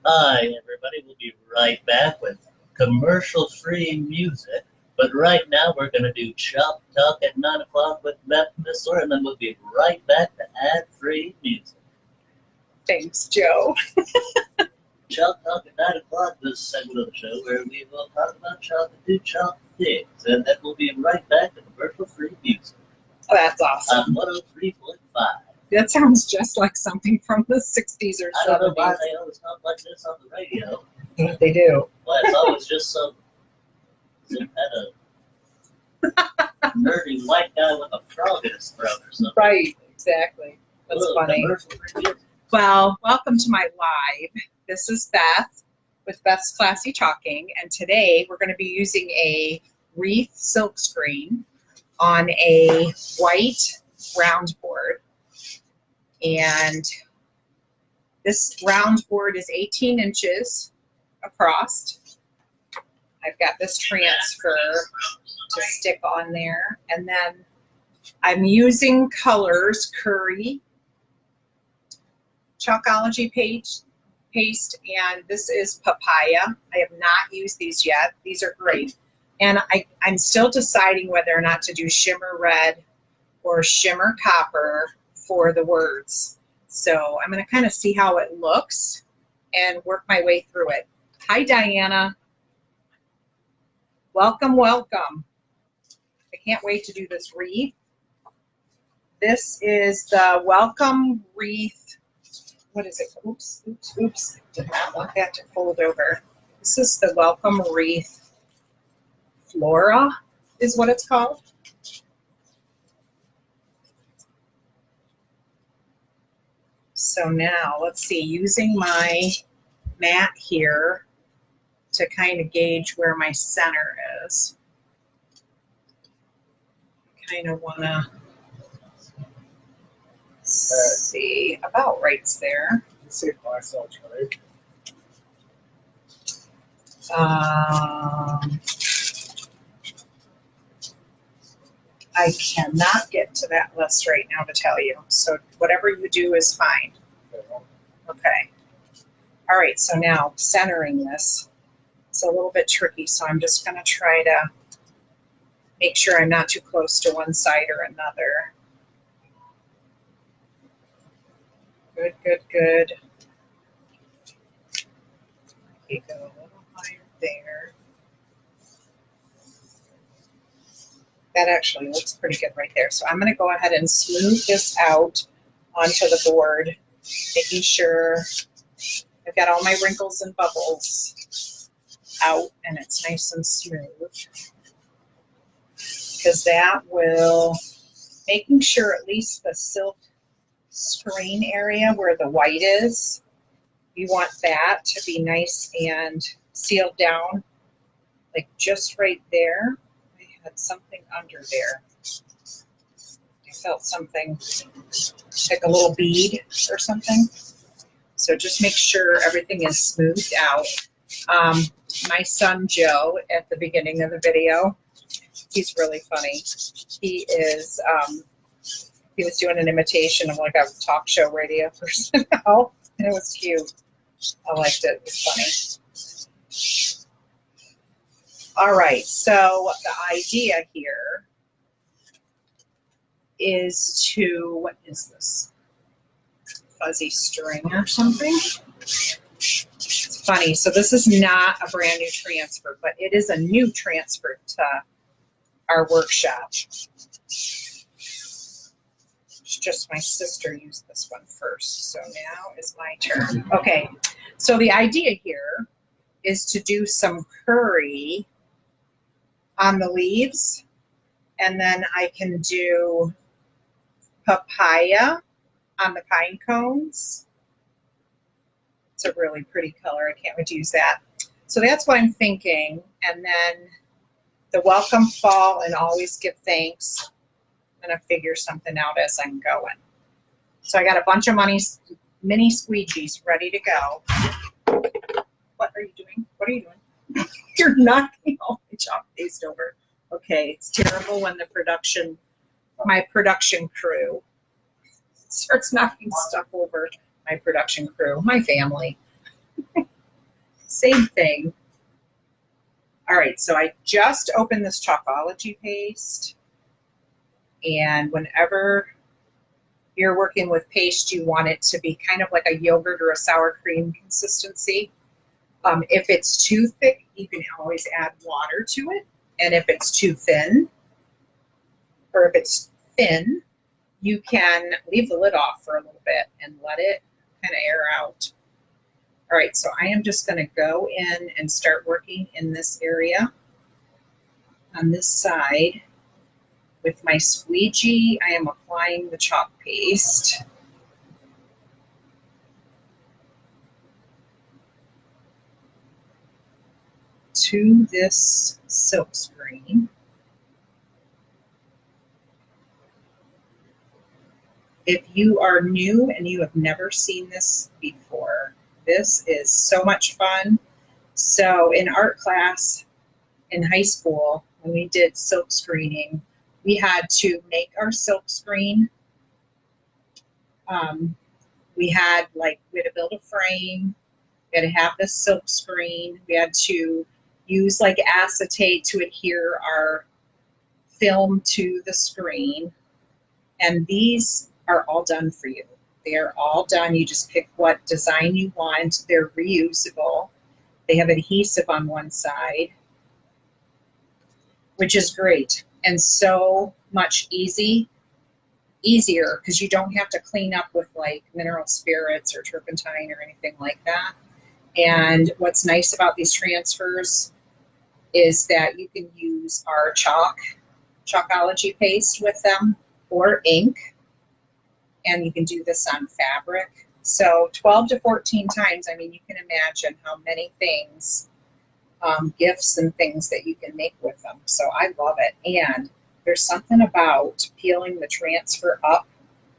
Hi, everybody. We'll be right back with commercial-free music. But right now, we're going to do Chalk Talk at 9 o'clock with Beth and Miss Flora, and then we'll be right back to ad-free music. Thanks, Joe. Chalk Talk at 9 o'clock, this segment of the show where we will talk about chalk and do chalk things. And then we'll be right back to commercial-free music. Oh, that's awesome. On 103.5. That sounds just like something from the 60s or 70s. I don't know why they always talk like this on the radio. They do. Well, it's always just some kind of nerdy white guy with a frog in his throat or something. Right, exactly. That's funny. Well, welcome to my live. This is Beth with Beth's Classy Talking, and today we're going to be using a Wreath silk screen on a white round board. And this round board is 18 inches across. I've got this transfer to stick on there. And then I'm using colors, Curry, Chalkology paste, and this is Papaya. I have not used these yet. These are great. And I'm still deciding whether or not to do shimmer red or shimmer copper for the words. So I'm going to kind of see how it looks and work my way through it. Hi, Diana. Welcome, welcome. I can't wait to do this wreath. This is the Welcome Wreath. What is it? Oops, oops, oops. Did not want that to fold over. This is the Welcome Wreath Flora is what it's called. So now, let's see, using my mat here to kind of gauge where my center is. Kind of want to see, about right's there. See if my cell's right. I cannot get to that list right now to tell you. So whatever you do is fine. Okay. All right, so now centering this. It's a little bit tricky, so I'm just going to try to make sure I'm not too close to one side or another. Good, good, good. Okay, go a little higher there. That actually looks pretty good right there. So I'm going to go ahead and smooth this out onto the board, making sure I've got all my wrinkles and bubbles out and it's nice and smooth. Because that will, making sure at least the silk screen area where the white is, you want that to be nice and sealed down, like just right there. I had something under there. I felt something, like a little bead or something. So just make sure everything is smoothed out. My son Joe, at the beginning of the video, he's really funny. He is, he was doing an imitation of like a talk show radio person. Oh, it was cute. I liked it. It was funny. All right, so the idea here is to, what is this? Fuzzy string or something? It's funny. So this is not a brand new transfer, but it is a new transfer to our workshop. It's just my sister used this one first, so now is my turn. Okay, so the idea here is to do some curry on the leaves, and then I can do papaya on the pine cones. It's a really pretty color. I can't wait to use that. So that's what I'm thinking. And then the welcome fall and always give thanks. I'm going to figure something out as I'm going. So I got a bunch of mini squeegees ready to go. What are you doing? What are you doing? You're knocking all my chalk paste over. Okay, it's terrible when my production crew starts knocking stuff over. My production crew, my family. Same thing. All right, so I just opened this Chalkology paste, and whenever you're working with paste, you want it to be kind of like a yogurt or a sour cream consistency. If it's too thick, you can always add water to it, and if it's too thin, or if it's thin, you can leave the lid off for a little bit and let it kind of air out. All right, so I am just going to go in and start working in this area on this side. With my squeegee, I am applying the chalk paste. To this silk screen. If you are new and you have never seen this before, this is so much fun. So in art class in high school, when we did silk screening, we had to make our silk screen. We had to build a frame. We had to have this silk screen. We had to use like acetate to adhere our film to the screen. And these are all done for you. They are all done. You just pick what design you want. They're reusable. They have adhesive on one side, which is great and so much easier because you don't have to clean up with like mineral spirits or turpentine or anything like that. And what's nice about these transfers is that you can use our Chalkology paste with them or ink, and you can do this on fabric. So 12 to 14 times, I mean, you can imagine how many things, gifts and things that you can make with them. So I love it. And there's something about peeling the transfer up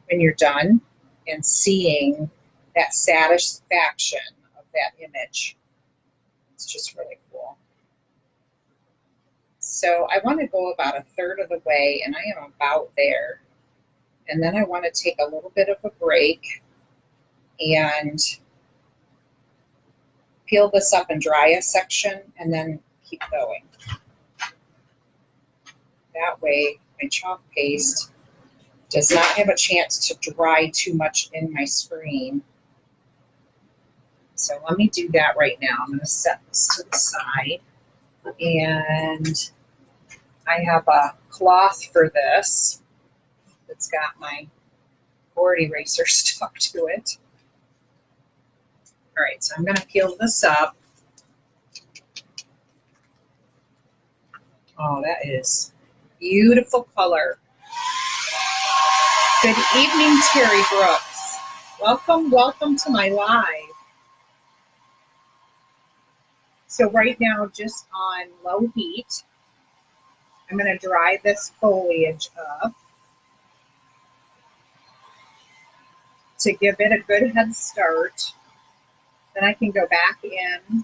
when you're done and seeing that satisfaction of that image. It's just really cool. So I want to go about a third of the way, and I am about there. And then I want to take a little bit of a break and peel this up and dry a section and then keep going. That way my chalk paste does not have a chance to dry too much in my screen. So let me do that right now. I'm going to set this to the side, and I have a cloth for this that's got my board eraser stuck to it. All right, so I'm going to peel this up. Oh, that is beautiful color. Good evening, Terry Brooks. Welcome to my live. So right now, just on low heat, I'm going to dry this foliage up to give it a good head start. Then I can go back in,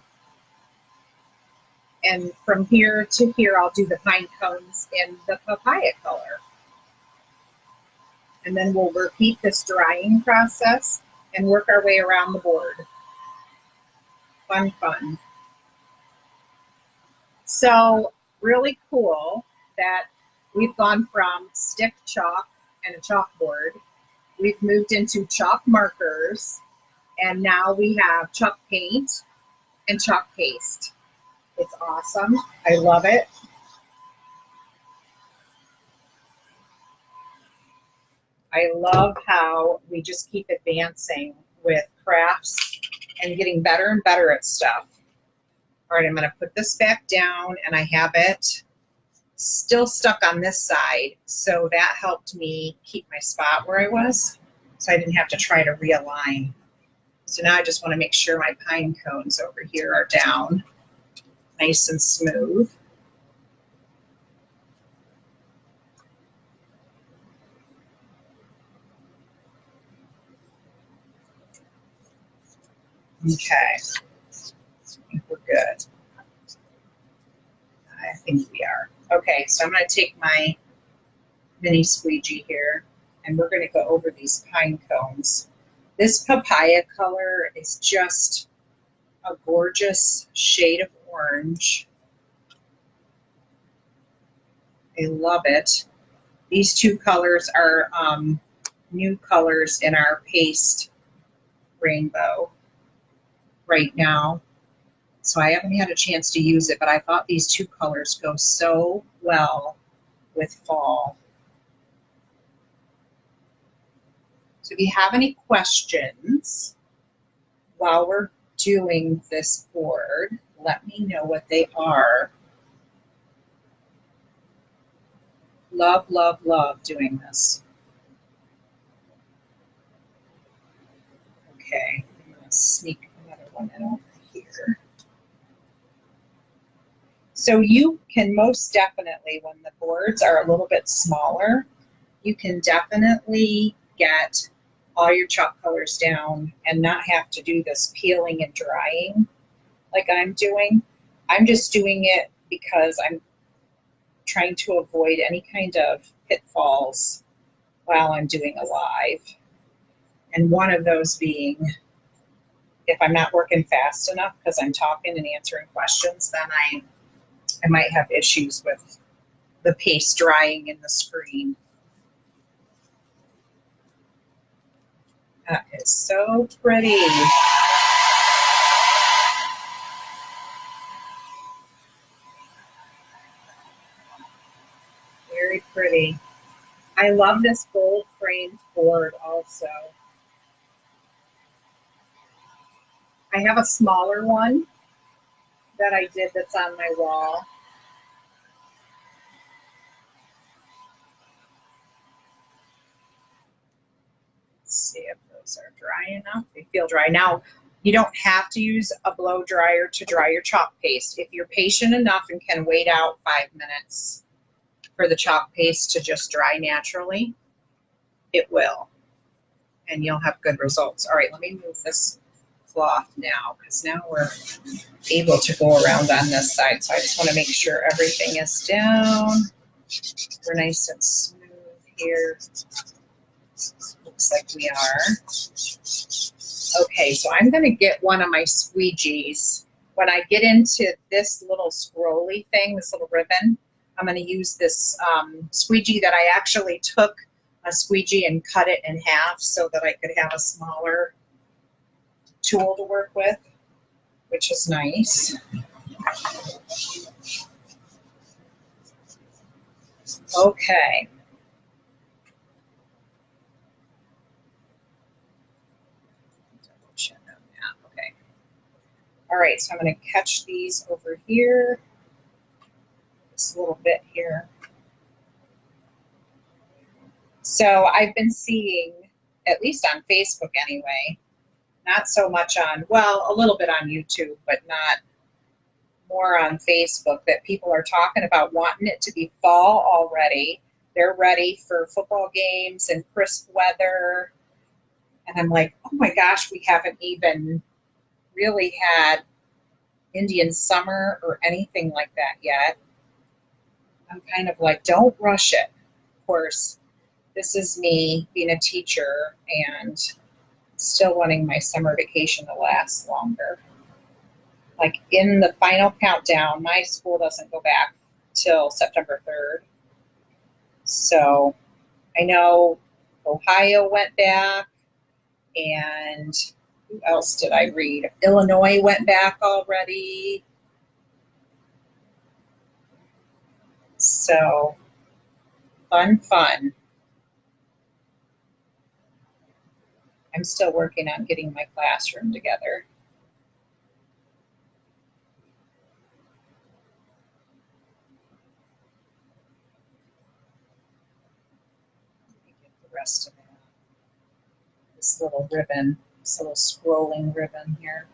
and from here to here, I'll do the pine cones in the papaya color. And then we'll repeat this drying process and work our way around the board. Fun, fun. So really cool that we've gone from stick chalk and a chalkboard. We've moved into chalk markers, and now we have chalk paint and chalk paste. It's awesome. I love it. I love how we just keep advancing with crafts and getting better and better at stuff. All right, I'm going to put this back down, and I have it still stuck on this side, so that helped me keep my spot where I was, so I didn't have to try to realign. So now I just want to make sure my pine cones over here are down nice and smooth. Okay, I think we're good. I think we are. Okay, so I'm going to take my mini squeegee here, and we're going to go over these pine cones. This papaya color is just a gorgeous shade of orange. I love it. These two colors are new colors in our paste rainbow right now. So I haven't had a chance to use it, but I thought these two colors go so well with fall. So if you have any questions while we're doing this board, let me know what they are. Love, love, love doing this. Okay, I'm going to sneak another one in over here. So you can most definitely, when the boards are a little bit smaller, you can definitely get all your chalk colors down and not have to do this peeling and drying like I'm doing. I'm just doing it because I'm trying to avoid any kind of pitfalls while I'm doing a live. And one of those being, if I'm not working fast enough because I'm talking and answering questions, then I might have issues with the paste drying in the screen. That is so pretty. Very pretty. I love this gold framed board also. I have a smaller one that I did that's on my wall. Let's see if those are dry enough. They feel dry. Now, you don't have to use a blow dryer to dry your chalk paste. If you're patient enough and can wait out 5 minutes for the chalk paste to just dry naturally, it will. And you'll have good results. All right, let me move this cloth now because now we're able to go around on this side. So I just want to make sure everything is down. We're nice and smooth here. Looks like we are. Okay, so I'm going to get one of my squeegees. When I get into this little scrolly thing, this little ribbon, I'm going to use this squeegee that I actually took a squeegee and cut it in half so that I could have a smaller tool to work with, which is nice. Okay. Okay. All right, so I'm going to catch these over here. This little bit here. So I've been seeing, at least on Facebook anyway, not so much on, well, a little bit on YouTube, but not more on Facebook, that people are talking about wanting it to be fall already. They're ready for football games and crisp weather. And I'm like, oh my gosh, we haven't even really had Indian summer or anything like that yet. I'm kind of like, don't rush it. Of course, this is me being a teacher and still wanting my summer vacation to last longer. Like in the final countdown, my school doesn't go back till September 3rd. So I know Ohio went back, and who else did I read? Illinois went back already. So fun. I'm still working on getting my classroom together. Let me get the rest of that. This little ribbon, this little scrolling ribbon here.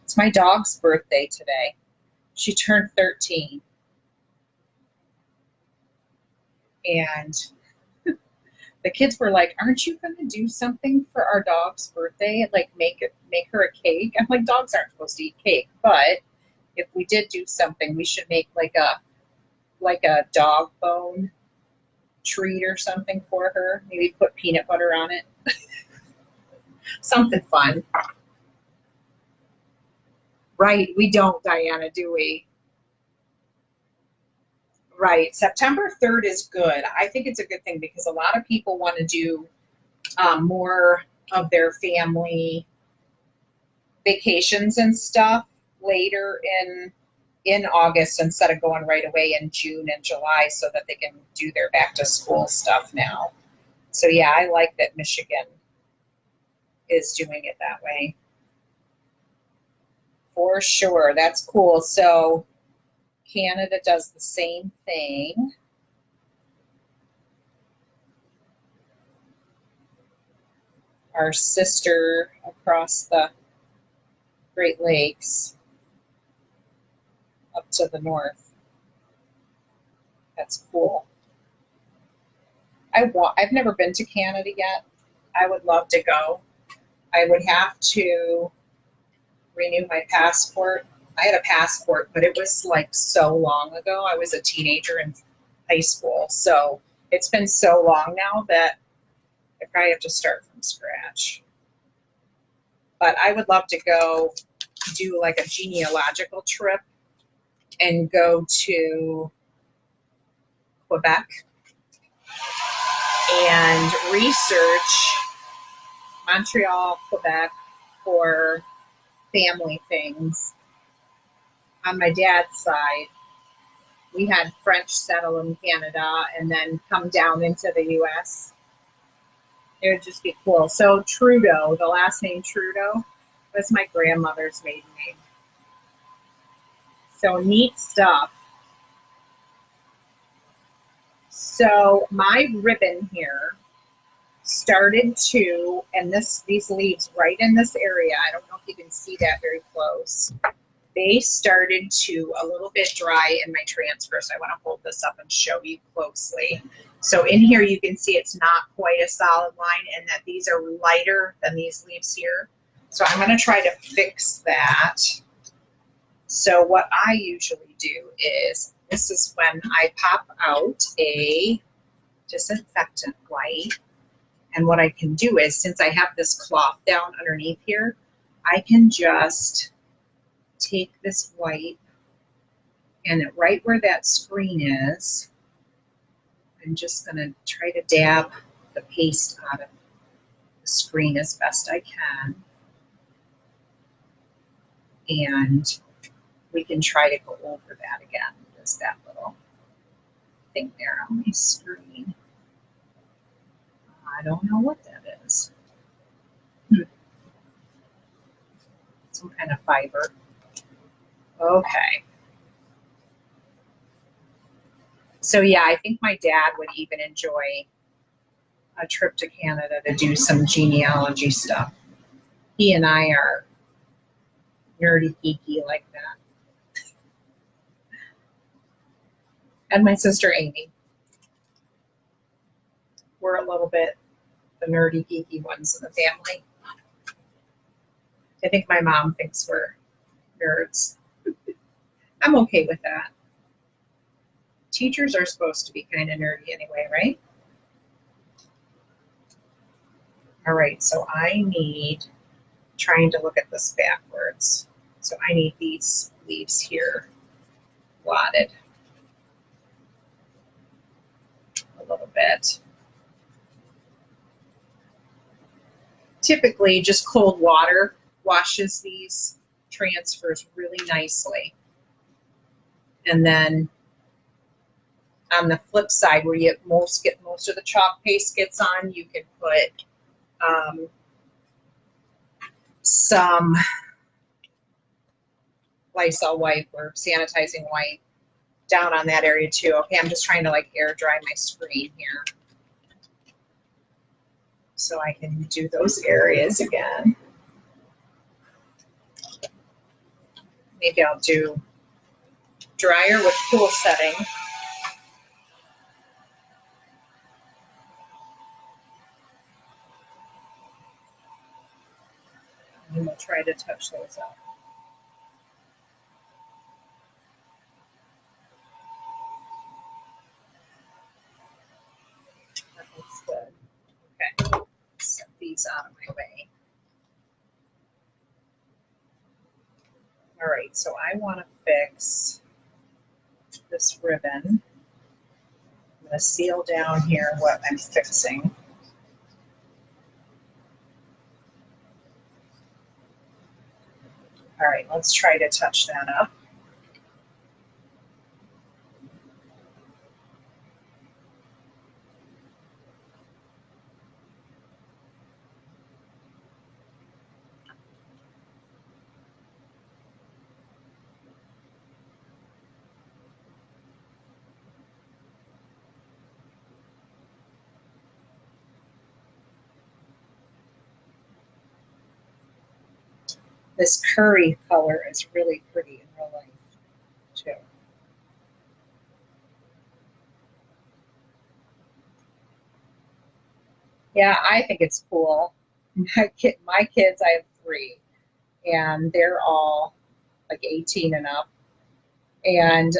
It's my dog's birthday today. She turned 13. And the kids were like, aren't you going to do something for our dog's birthday? Like make her a cake? I'm like, dogs aren't supposed to eat cake. But if we did do something, we should make like a dog bone treat or something for her. Maybe put peanut butter on it. Something fun. Right, we don't, Diana, do we? Right, September 3rd is good. I think it's a good thing because a lot of people want to do more of their family vacations and stuff later in August instead of going right away in June and July so that they can do their back to school stuff now. So yeah, I like that Michigan is doing it that way. For sure, that's cool. So Canada does the same thing. Our sister across the Great Lakes up to the north. That's cool. I've never been to Canada yet. I would love to go. I would have to renew my passport. I had a passport, but it was like so long ago. I was a teenager in high school. So it's been so long now that I probably have to start from scratch. But I would love to go do like a genealogical trip and go to Quebec and research Montreal, Quebec for family things. On my dad's side, we had French settle in Canada and then come down into the US. It would just be cool. So Trudeau, the last name Trudeau, was my grandmother's maiden name. So neat stuff. So my ribbon here started to, and these leaves right in this area, I don't know if you can see that very close, they started to a little bit dry in my transfer. So I want to hold this up and show you closely. So in here you can see it's not quite a solid line and that these are lighter than these leaves here. So I'm going to try to fix that. So what I usually do is, this is when I pop out a disinfectant wipe. And what I can do is, since I have this cloth down underneath here, I can just take this wipe and right where that screen is, I'm just going to try to dab the paste out of the screen as best I can. And we can try to go over that again. There's that little thing there on my screen. I don't know what that is. Some kind of fiber. Okay. So yeah, I think my dad would even enjoy a trip to Canada to do some genealogy stuff. He and I are nerdy geeky like that. And my sister Amy. We're a little bit the nerdy geeky ones in the family. I think my mom thinks we're nerds. I'm okay with that. Teachers are supposed to be kind of nerdy anyway, right? All right, so I need, trying to look at this backwards. So I need these leaves here blotted a little bit. Typically, just cold water washes these transfers really nicely. And then on the flip side, where you get most of the chalk paste gets on, you can put some Lysol wipe or sanitizing wipe down on that area too. Okay, I'm just trying to like air dry my screen here so I can do those areas again. Maybe I'll do dryer with cool setting. And we'll try to touch those up. That looks good. Okay, set these out of my way. right, so I want to fix this ribbon. I'm going to seal down here what I'm fixing. All right, let's try to touch that up. This curry color is really pretty in real life, too. Yeah, I think it's cool. My kids, I have 3, and they're all like 18 and up. And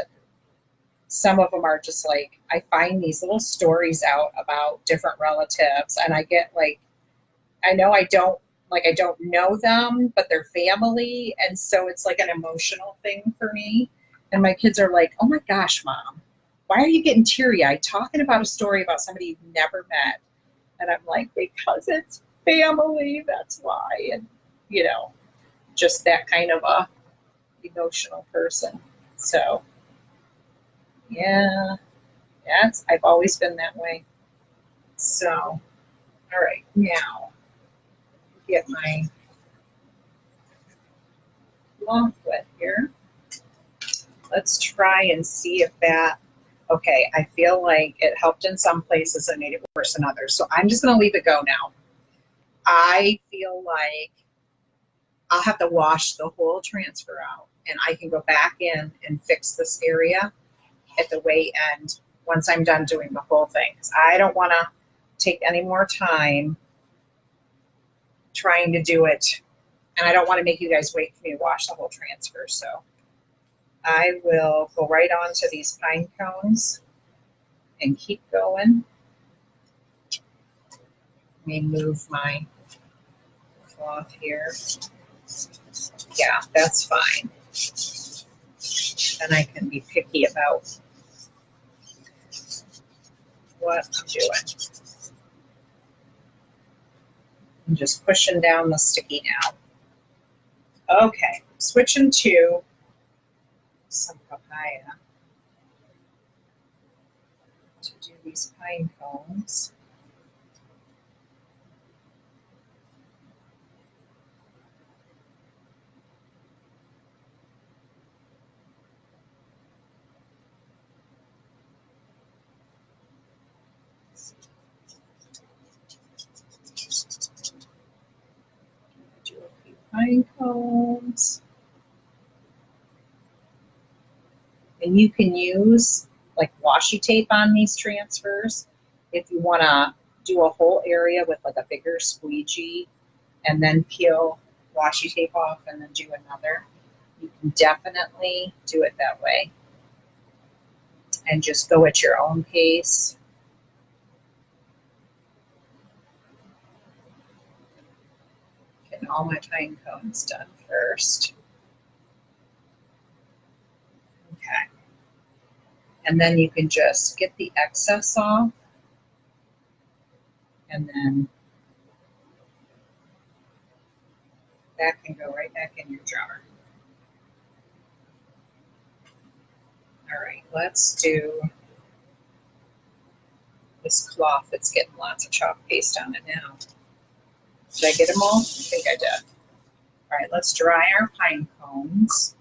some of them are just like, I find these little stories out about different relatives, and I get like, I know I don't know them, but they're family, and so it's like an emotional thing for me. And my kids are like, "Oh my gosh, Mom, why are you getting teary-eyed talking about a story about somebody you've never met?" And I'm like, "Because it's family, that's why." And just that kind of a emotional person. So yeah, I've always been that way. So all right, now get my cloth wet here. Let's try and see if that, okay, I feel like it helped in some places and made it worse in others. So I'm just going to leave it go now. I feel like I'll have to wash the whole transfer out, and I can go back in and fix this area at the way end once I'm done doing the whole thing. 'Cause I don't want to take any more time trying to do it, and I don't want to make you guys wait for me to wash the whole transfer. So I will go right on to these pine cones and keep going. Let me move my cloth here. Yeah, that's fine. Then I can be picky about what I'm doing. I'm just pushing down the sticky now. Okay, switching to some papaya to do these pine cones. Do a few pine cones. And you can use like washi tape on these transfers if you want to do a whole area with like a bigger squeegee and then peel washi tape off and then do another. You can definitely do it that way and just go at your own pace. Getting all my pine cones done first. Okay. And then you can just get the excess off and then that can go right back in your jar. All right, let's do this cloth that's getting lots of chalk paste on it now. Did I get them all? I think I did. All right, let's dry our pine cones.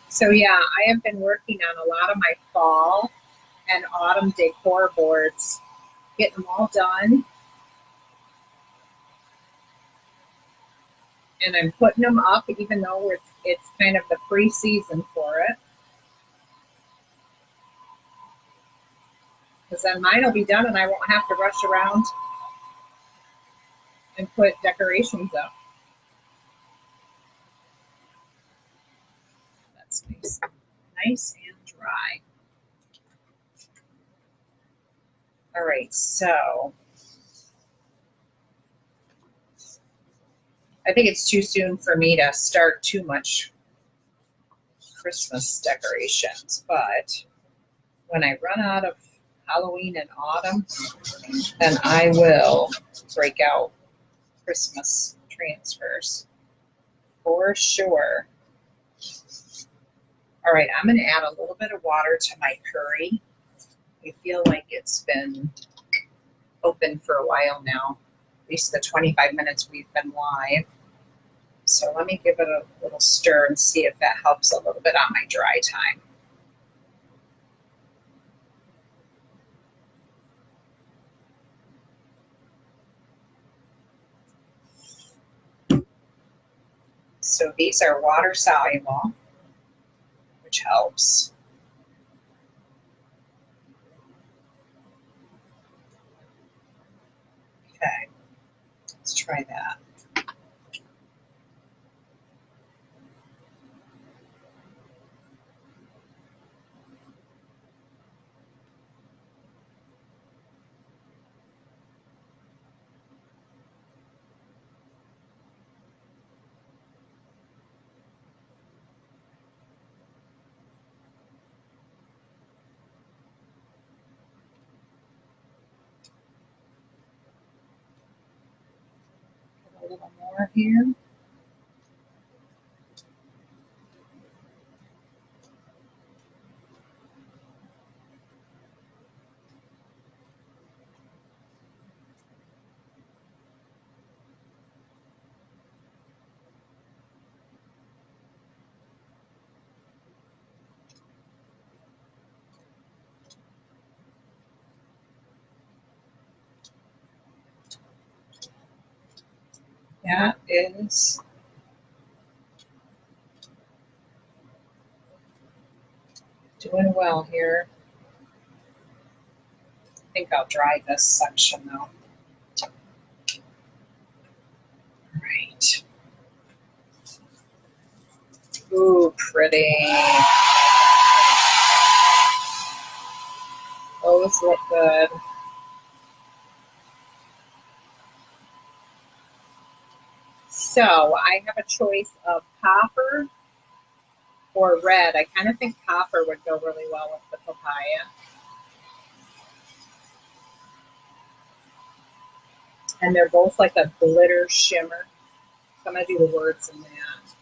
So yeah, I have been working on a lot of my fall and autumn decor boards, getting them all done. And I'm putting them up even though it's kind of the pre-season for it. Because then mine will be done and I won't have to rush around and put decorations up. Nice and dry. All right, so I think it's too soon for me to start too much Christmas decorations, but when I run out of Halloween and autumn, then I will break out Christmas transfers for sure. All right, I'm going to add a little bit of water to my curry. I feel like it's been open for a while now, at least the 25 minutes we've been live. So let me give it a little stir and see if that helps a little bit on my dry time. So these are water soluble, which helps. Okay, let's try that. A little more here. That is doing well here. I think I'll dry this section though. All right. Ooh, pretty. Those look good. So I have a choice of copper or red. I kind of think copper would go really well with the papaya. And they're both like a glitter shimmer. So I'm going to do the words in that.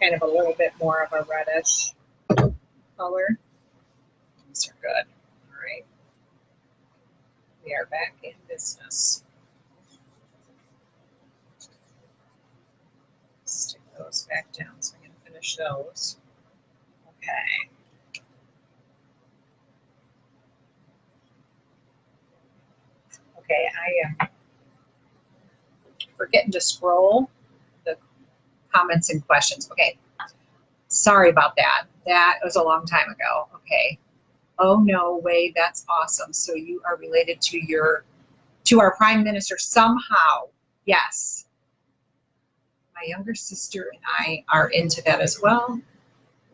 Kind of a little bit more of a reddish color. These are good. All right. We are back in business. Stick those back down so I can finish those. Okay. Okay, I am forgetting to scroll the comments and questions. Okay. Sorry about that. That was a long time ago. Okay. Oh no way, that's awesome. So you are related to our prime minister somehow. Yes. My younger sister and I are into that as well.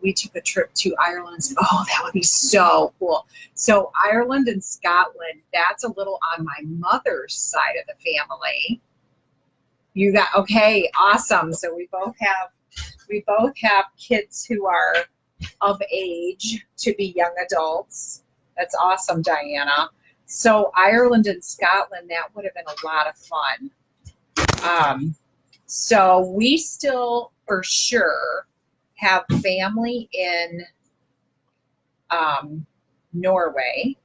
We took a trip to Ireland. Oh, that would be so cool. So Ireland and Scotland, that's a little on my mother's side of the family. You got, okay, awesome. So we both have kids who are of age to be young adults. That's awesome, Diana. So Ireland and Scotland, that would have been a lot of fun. So we still, for sure, have family in Norway.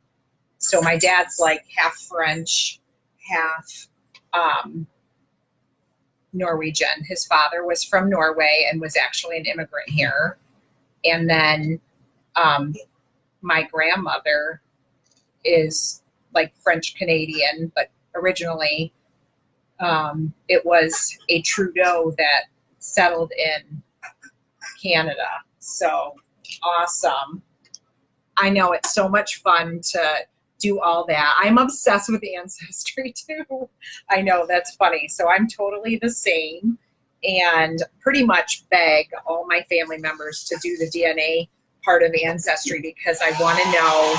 So my dad's like half French, half Norwegian. His father was from Norway and was actually an immigrant here. And then my grandmother is like French Canadian, but originally it was a Trudeau that settled in Canada. So awesome. I know, it's so much fun to do all that. I'm obsessed with Ancestry too. I know, that's funny. So I'm totally the same. and pretty much beg all my family members to do the DNA part of Ancestry because I want to know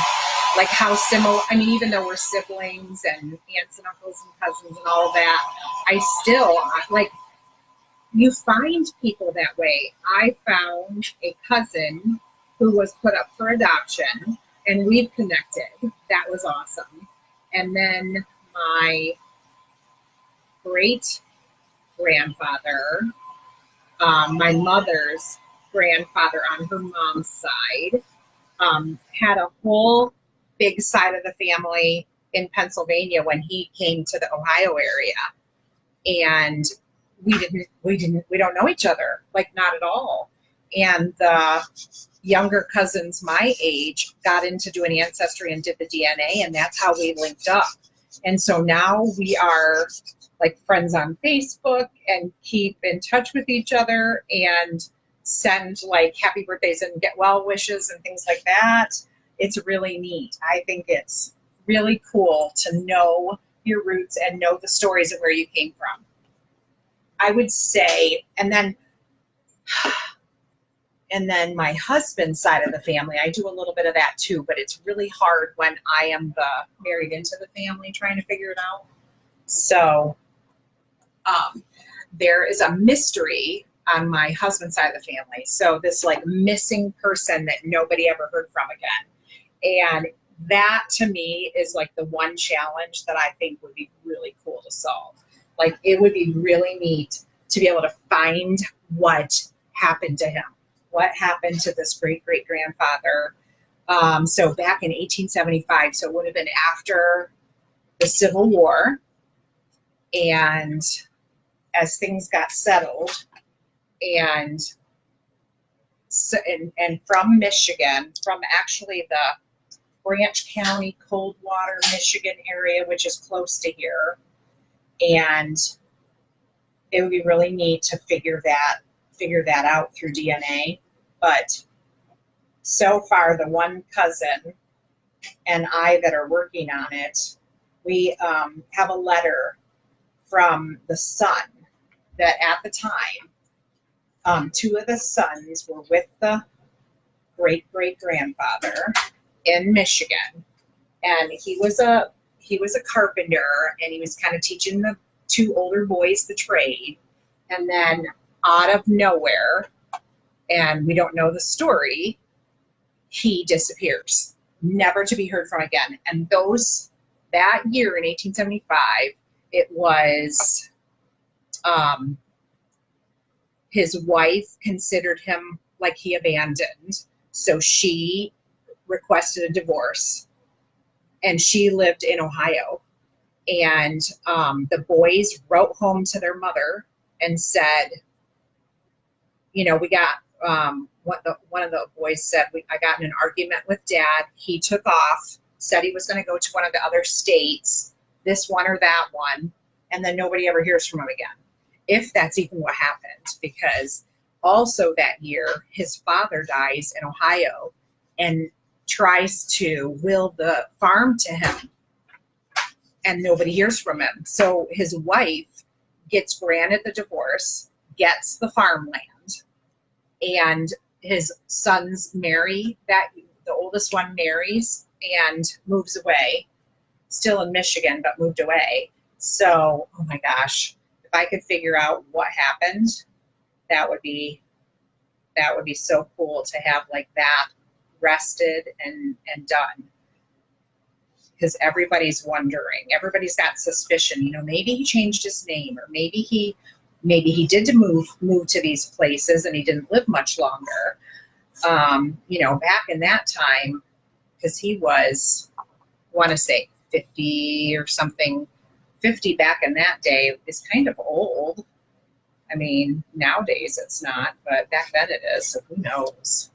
like how similar, I mean, even though we're siblings and aunts and uncles and cousins and all of that, I still, like, you find people that way. I found a cousin who was put up for adoption, and we've connected. That was awesome. And then my great grandfather, my mother's grandfather on her mom's side, had a whole big side of the family in Pennsylvania when he came to the Ohio area. And we don't know each other, like not at all. And the younger cousins my age got into doing Ancestry and did the DNA, and that's how we linked up. And so now we are like friends on Facebook and keep in touch with each other and send like happy birthdays and get well wishes and things like that. It's really neat. I think it's really cool to know your roots and know the stories of where you came from. I would say, and then my husband's side of the family, I do a little bit of that too, but it's really hard when I am the married into the family trying to figure it out. So there is a mystery on my husband's side of the family. So this like missing person that nobody ever heard from again. And that to me is like the one challenge that I think would be really cool to solve. Like it would be really neat to be able to find what happened to him. What happened to this great-great-grandfather? So back in 1875, so it would have been after the Civil War. And as things got settled, and from Michigan, from actually the Branch County, Coldwater, Michigan area, which is close to here. And it would be really neat to figure that out through DNA. But so far, the one cousin and I that are working on it, we have a letter from the son that at the time, two of the sons were with the great-great-grandfather in Michigan. And he was a carpenter, and he was kind of teaching the two older boys the trade. And then out of nowhere, and we don't know the story, he disappears, never to be heard from again. And that year in 1875, it was his wife considered him like he abandoned. So she requested a divorce, and she lived in Ohio. And the boys wrote home to their mother and said, you know, we got, one of the boys said, I got in an argument with Dad. He took off, said he was going to go to one of the other states, this one or that one, and then nobody ever hears from him again. If that's even what happened, because also that year, his father dies in Ohio and tries to will the farm to him, and nobody hears from him. So his wife gets granted the divorce, gets the farmland, and his sons marry. The oldest one marries and moves away, still in Michigan, but moved away. So, oh my gosh, if I could figure out what happened, that would be so cool to have like that rested and done. Because everybody's wondering, everybody's got suspicion, you know, maybe he changed his name, or maybe he did to move to these places and he didn't live much longer. You know, back in that time, because he was, I want to say 50 or something, 50 back in that day is kind of old. I mean, nowadays it's not, but back then it is, so who knows?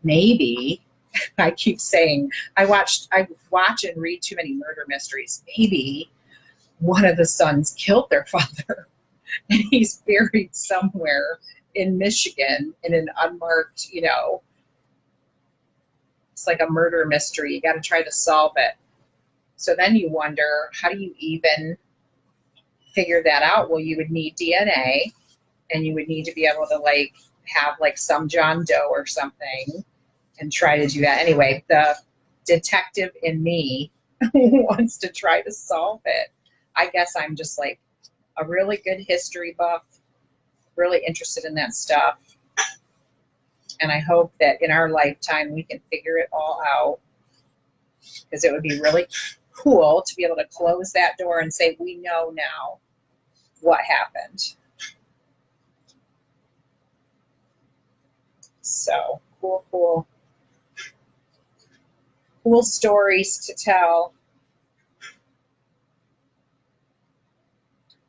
Maybe, I keep saying, I watch and read too many murder mysteries. Maybe one of the sons killed their father and he's buried somewhere in Michigan in an unmarked, you know, it's like a murder mystery. You got to try to solve it. So then you wonder, how do you even figure that out? Well, you would need DNA, and you would need to be able to like have like some John Doe or something and try to do that. Anyway, the detective in me wants to try to solve it. I guess I'm just like a really good history buff, really interested in that stuff. And I hope that in our lifetime we can figure it all out, because it would be really cool to be able to close that door and say, we know now what happened. So cool stories to tell.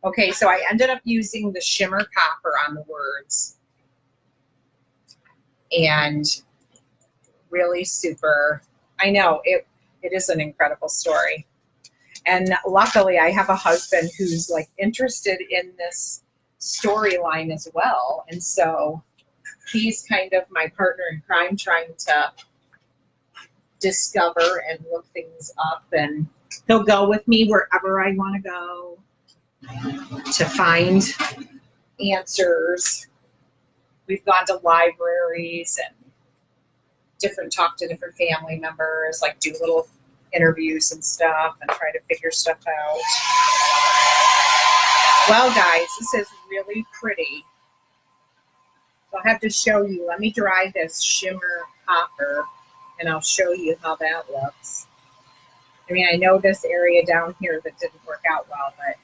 Okay, so I ended up using the shimmer copper on the words, and really super. I know it is an incredible story. And luckily I have a husband who's like interested in this storyline as well. And so he's kind of my partner in crime, trying to discover and look things up, and he'll go with me wherever I want to go to find answers. We've gone to libraries and talk to different family members, like do little interviews and stuff and try to figure stuff out. Well, guys, this is really pretty. So I'll have to show you. Let me dry this shimmer copper and I'll show you how that looks. I mean, I know this area down here that didn't work out well, but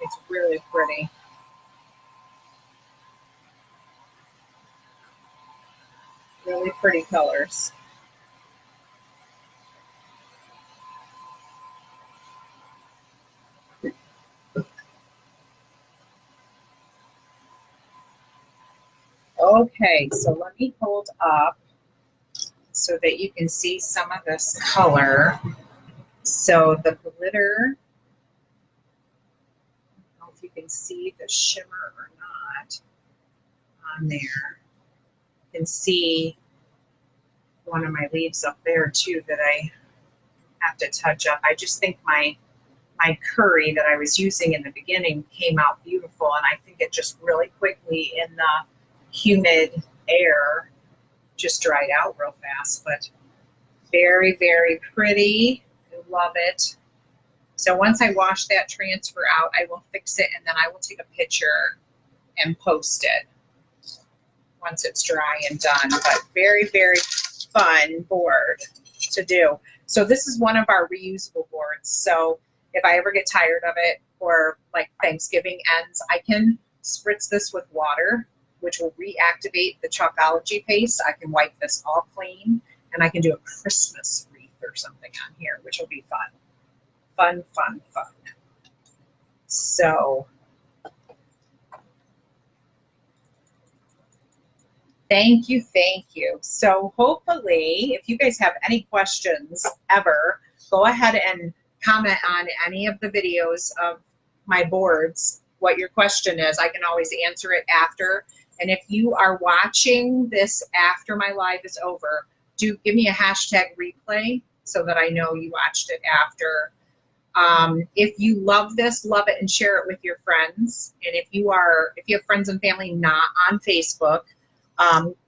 it's really pretty. Really pretty colors. Okay, so let me hold up so that you can see some of this color. So the glitter, I don't know if you can see the shimmer or not on there. You can see one of my leaves up there too that I have to touch up. I just think my curry that I was using in the beginning came out beautiful, and I think it just really quickly in the humid air just dried out real fast, but very, very pretty. I love it. So once I wash that transfer out, I will fix it, and then I will take a picture and post it once it's dry and done. But very, very fun board to do. So this is one of our reusable boards. So if I ever get tired of it, or like Thanksgiving ends, I can spritz this with water, which will reactivate the Chalkology paste. I can wipe this all clean, and I can do a Christmas wreath or something on here, which will be fun. Fun, fun, fun. So thank you, thank you. So hopefully, if you guys have any questions ever, go ahead and comment on any of the videos of my boards, what your question is. I can always answer it after. And if you are watching this after my live is over, do give me a hashtag replay so that I know you watched it after. If you love this, love it and share it with your friends. And if you have friends and family not on Facebook,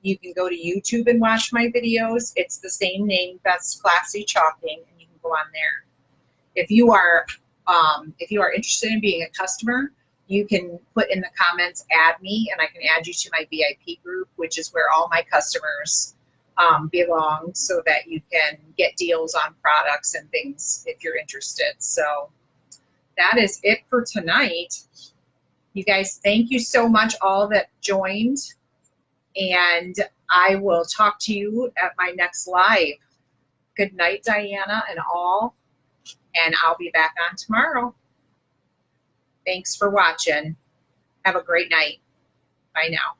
you can go to YouTube and watch my videos. It's the same name, Beth's Classy Chalking, and you can go on there. If you are interested in being a customer, you can put in the comments, add me, and I can add you to my VIP group, which is where all my customers belong, so that you can get deals on products and things if you're interested. So that is it for tonight. You guys, thank you so much, all that joined, and I will talk to you at my next live. Good night, Diana and all, and I'll be back on tomorrow. Thanks for watching. Have a great night. Bye now.